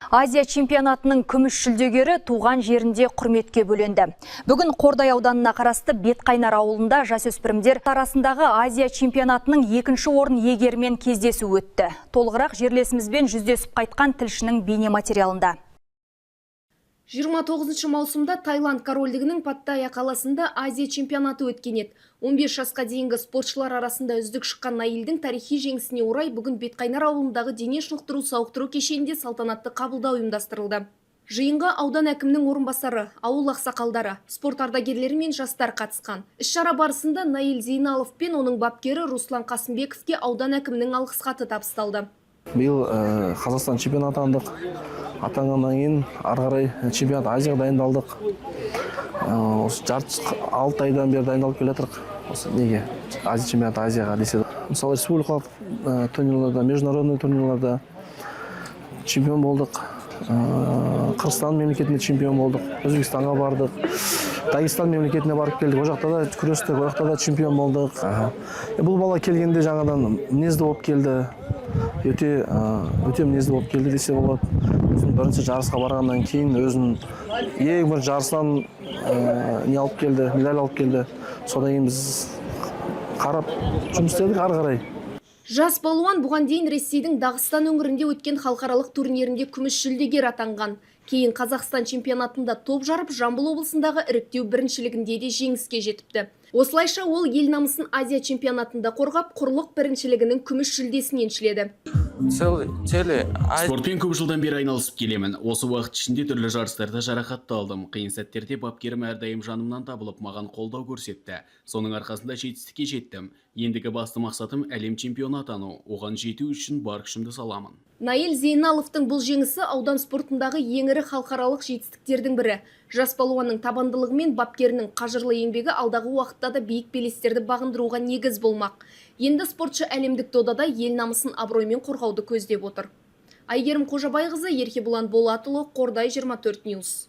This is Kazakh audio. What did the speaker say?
Азия чемпионатының күміс жүлдегері туған жерінде құрметке бөленді. Бүгін Қордай ауданына қарасты Бетқайнар ауылында жасөспірімдер арасындағы Азия чемпионатының екінші орын иегерімен кездесу өтті. Толығырақ жерлесімізбен жүздесіп қайтқан тілшінің бейне материалында. 29 маусымда Таиланд корольдігінің Паттайя қаласында Азия чемпионаты өткен еді. 15 жасқа дейінгі спортшылар арасында үздік шыққан Наилдің тарихи жеңісіне орай бүгін Бетқайнар ауылындағы дене шынықтыру сауықтыру кешенінде салтанатты қабылдау ұйымдастырылды. Жиынға аудан әкімінің орынбасары, ауыл ақсақалдары, спорт ардагерлері мен жастар қатысқан. Іс-шара барысында Наил Зейналов пен оның бапкері Руслан Қасымбековке аудан әкімінің алғыс хаты табысталды. Биыл Қазақстан чемпионаты атанғаннан кейін ары қарай чемпионат Азияға дайындалдық. Осы жарты 6 айдан бері дайындалып келе жатырмық. Осы неге Азия чемпионаты Азияға десе. Мысалы республикалық турнирларда, международный турнирларда чемпион болдық. Қырғызстан мемлекетінде чемпион болдық. Өзбекстанға бардық. Дагестан мемлекетіне барып келдік. О жақта да күрестік, о жақта да чемпион болдық. Бұл бала келгенде жаңадан мінезді болып келді. Өте мінезді болып келді десе болады. Өзінің бірінші жарысқа барғаннан кейін өзінің ең бір жарыстан не алып келді, медаль алып келді. Содан кейін біз қарап жұмыс істедік ары қарай. Жас балуан бұған дейін Ресейдің Дағыстан өңірінде өткен халықаралық турнирінде күміс жүлдегер атанған. Кейін Қазақстан чемпионатында топ жарып, Жамбыл облысындағы іріктеу біріншілігінде де жеңіске жетіпті. Осылайша ол ел намысын Азия чемпионатында қорғап, құрлық біріншілігінің күміс жүлдесін еншіледі. Спортпен көп жылдан бері айналысып келемін. Осы уақыт ішінде түрлі жарыстарда жарақатталдым. Қиын сәттерде бапкерім әрдайым жанымнан табылып, маған қолдау көрсетті. Соның арқасында жетістікке жеттім. Ендігі басты мақсатым әлем чемпионы атану. Оған жету үшін бар күшімді саламын. Наил Зейналовтың бұл жеңісі аудан спортындағы ең ірі халықаралық жетістіктердің бірі. Жас балуанның табандылығы мен бапкерінің қажырлы еңбегі алдағы уақытта да биік белестерді бағындыруға негіз болмақ. Енді спортшы әлемдік додада ел намысын абыроймен қорғауды көздеп отыр. Айгерім Қожабайқызы, Еркебұлан Болатұлы, Қордай 24 Ньюс.